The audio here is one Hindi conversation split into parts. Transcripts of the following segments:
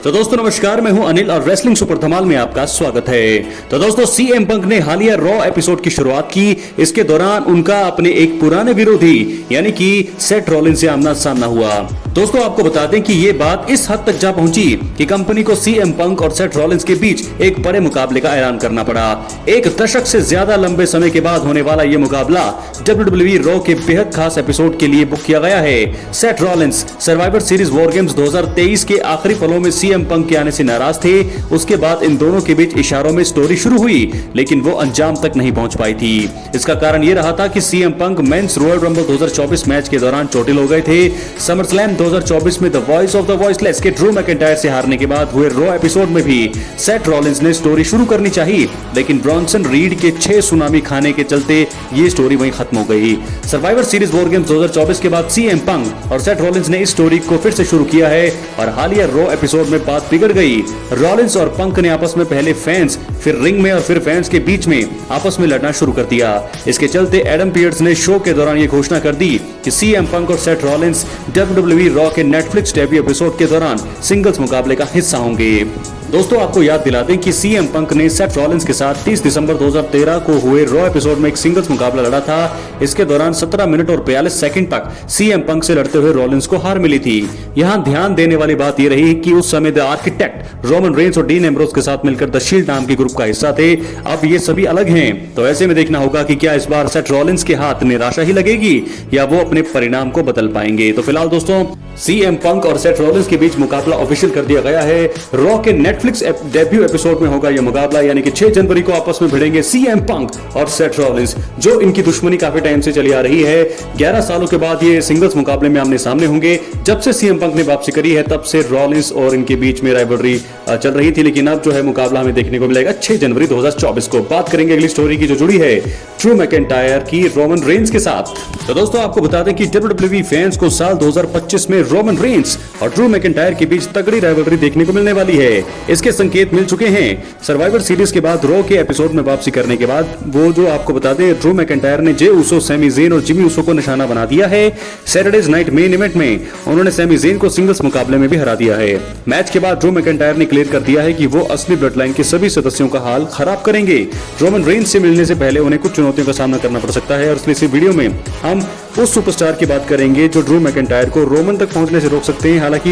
तो दोस्तों नमस्कार, मैं हूं अनिल और रेसलिंग सुपर धमाल में आपका स्वागत है। तो दोस्तों सीएम पंक ने हालिया रॉ एपिसोड की शुरुआत की। इसके दौरान उनका अपने एक पुराने विरोधी यानी कि सेथ रॉलिंस से आमना सामना हुआ। दोस्तों आपको बता दें कि ये बात इस हद तक जा पहुंची कि कंपनी को सीएम पंक और सेथ रॉलिंस के बीच एक बड़े मुकाबले का ऐलान करना पड़ा। एक दशक से ज्यादा लंबे समय के बाद होने वाला ये मुकाबला WWE रॉ के बेहद खास एपिसोड के लिए बुक किया गया है। Seth Rollins survivor series war games 2023 के आखिरी पलों में सीएम पंक के आने से नाराज थे। उसके बाद इन दोनों के बीच इशारों में स्टोरी शुरू हुई, लेकिन वो अंजाम तक नहीं पहुंच पाई थी। इसका कारण ये रहा था कि CM Punk men's Royal Rumble 2024 match के दौरान चोटिल हो गए थे। समरस्लैम 2024 में the voice of the voiceless के ड्रू मैकिंटायर से हारने के बाद हुए रॉ एपिसोड में भी सेथ रॉलिंस ने स्टोरी शुरू करनी चाहिए, लेकिन ब्रॉन्सन रीड के 6 सुनामी खाने के चलते ये स्टोरी वहीं खत्म हो गई। सर्वाइवर सीरीज वॉर गेम्स 2024 के बाद सीएम पंक और सेथ रॉलिंस ने इस स्टोरी को फिर से शुरू किया है और हालिया रॉ एपिसोड में बात बिगड़ गई। रॉलिंस और पंक ने आपस में पहले फैंस, फिर रिंग में और फिर फैंस के बीच में आपस में लड़ना शुरू कर दिया। इसके चलते एडम पियर्स ने शो के दौरान ये घोषणा कर दी कि सीएम पंक और सेथ रॉलिंस WWE रॉ के नेटफ्लिक्स डेब्यू एपिसोड के दौरान सिंगल्स मुकाबले का हिस्सा होंगे। दोस्तों आपको याद दिला दें कि सीएम पंक ने सेथ रॉलिंस के साथ 30 दिसंबर 2013 को हुए रॉ एपिसोड में एक सिंगल्स मुकाबला लड़ा था। इसके दौरान 17 मिनट और 42 सेकंड तक सीएम पंक से लड़ते हुए रॉलिंस को हार मिली थी। यहां ध्यान देने वाली बात यह रही कि उस समय द आर्किटेक्ट रोमन रेंस और डीन एम्ब्रोस के साथ मिलकर द शील्ड नाम के ग्रुप का हिस्सा थे। अब ये सभी अलग हैं, तो ऐसे में देखना होगा कि क्या इस बार सेथ रॉलिंस के हाथ निराशा ही लगेगी या वो अपने परिणाम को बदल पाएंगे। तो फिलहाल दोस्तों सीएम पंक और सेथ रॉलिंस के बीच मुकाबला ऑफिशियल कर दिया गया है। रॉ के नेटफ्लिक्स डेब्यू एपिसोड में होगा यह मुकाबला, यानी कि 6 जनवरी को आपस में भिड़ेंगे सीएम पंक और सेथ रॉलिंस, जो इनकी दुश्मनी काफी टाइम से चली आ रही है। 11 सालों के बाद ये सिंगल्स मुकाबले में आमने सामने होंगे। जब से सीएम पंक ने वापसी करी है तब से रॉलिंस और इनके बीच में राइवलरी चल रही थी, लेकिन अब जो है मुकाबला हमें देखने को मिलेगा 6 जनवरी 2024 को। बात करेंगे अगली स्टोरी की जो जुड़ी है ड्रू मैकिंटायर की रोमन रेंस के साथ। तो दोस्तों आपको बता दें कि WWE फैंस को साल 2025 में रोमन रेंस और ड्रू मैकिंटायर के बीच तगड़ी राइवलरी देखने को मिलने वाली है। इसके संकेत मिल चुके हैं। सर्वाइवर सीरीज के बाद रॉ के एपिसोड में वापसी करने के बाद वो जो आपको बता दें ड्रू मैकिंटायर ने जे उसो, सैमी ज़ेन और जिमी उसो को निशाना बना दिया है। सैटरडेज नाइट मेन इवेंट में उन्होंने सैमी ज़ेन को सिंगल्स मुकाबले में भी हरा दिया है। मैच के बाद ड्रू मैकिंटायर ने क्लियर कर दिया है कि वो असली ब्लड लाइन के सभी सदस्यों का हाल खराब करेंगे। रोमन रेंस से मिलने से पहले उन्हें कुछ चुनौतियों का सामना करना पड़ सकता है और इसलिए इस वीडियो में हम उस सुपरस्टार की बात करेंगे जो ड्रू मैकिंटायर को रोमन तक पहुंचने से रोक सकते हैं। हालांकि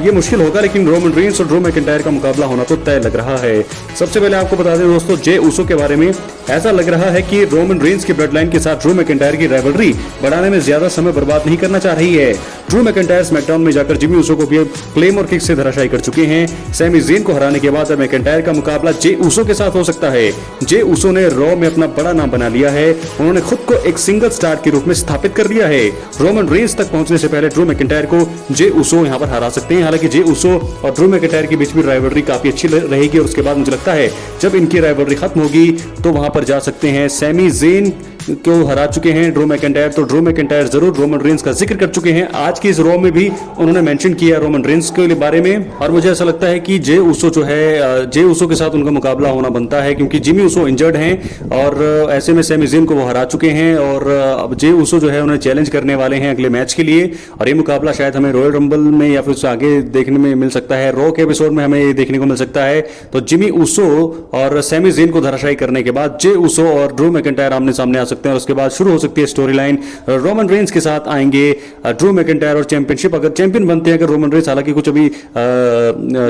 ये मुश्किल होगा, लेकिन रोमन रेंस और ड्रू मैकिंटायर का मुकाबला होना तो तय लग रहा है। सबसे पहले आपको बता दें दोस्तों जे उसो के बारे में। ऐसा लग रहा है कि रोमन रेंस की ब्लड लाइन के साथ ड्रू मैकिंटायर की राइवलरी बढ़ाने में ज्यादा समय बर्बाद नहीं करना चाह रही है। ड्रू मैकिंटायर स्मैकडाउन में जाकर जिमी उसो को भी क्लेम और किक से धराशायी कर चुके हैं। सैमी ज़ेन को हराने के बाद मैकिंटायर का मुकाबला जे उसो के साथ हो सकता है। जे उसो ने रॉ में अपना बड़ा नाम बना लिया है। उन्होंने खुद को एक सिंगल स्टार के रूप में स्थापित कर लिया है। रोमन रेंस तक पहुंचने से पहले ड्रू मैकिंटायर को जे उसो यहां पर हरा सकते हैं। हालांकि जे उसो और ड्रू मैकिंटायर के बीच में राइवलरी काफी अच्छी रहेगी और उसके बाद मुझे लगता है जब इनकी राइवलरी खत्म होगी तो वहां पर जा सकते हैं। सैमी ज़ेन को हरा चुके हैं ड्रू मैकिंटायर, तो ड्रू मैकिंटायर जरूर रोमन रेंस का जिक्र कर चुके हैं। आज की इस रॉ में भी उन्होंने मेंशन किया रोमन रेंस के बारे में और मुझे ऐसा लगता है कि जे उसो जो है जे उसो के साथ उनका मुकाबला होना बनता है, क्योंकि जिमी उसो इंजर्ड हैं और ऐसे में सैमी ज़ेन को वो हरा चुके हैं और अब जे उसो जो है उन्हें चैलेंज करने वाले हैं अगले मैच के लिए। और ये मुकाबला शायद हमें रॉयल रंबल में या फिर उससे आगे देखने में मिल सकता है। रॉ के एपिसोड में हमें देखने को मिल सकता है। तो जिमी उसो और सैमी ज़ेन को धराशायी करने के बाद जे उसो और ड्रू मैकिंटायर आमने सामने आ सकते हैं और उसके बाद शुरू हो सकती है स्टोरी लाइन। रोमन रेंस के साथ आएंगे ड्रू मैकिंटायर और चैंपियनशिप अगर चैंपियन बनते हैं अगर रोमन रेंस। हालांकि कुछ अभी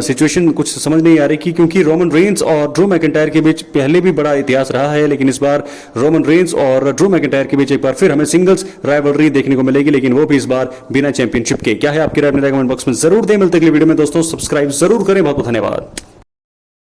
सिचुएशन कुछ समझ नहीं आ रही कि क्योंकि रोमन रेंस और ड्रू मैकिंटायर के बीच पहले भी बड़ा इतिहास रहा है, लेकिन इस बार रोमन रेंस और ड्रू मैकिंटायर के बीच एक बार फिर हमें सिंगल्स राइवलरी देखने को मिलेगी, लेकिन वो भी इस बार बिना चैंपियनशिप के। क्या है आपकी राय? कमेंट बॉक्स में जरूर दें। मिलते अगली वीडियो में दोस्तों, सब्सक्राइब जरूर करें। बहुत बहुत धन्यवाद।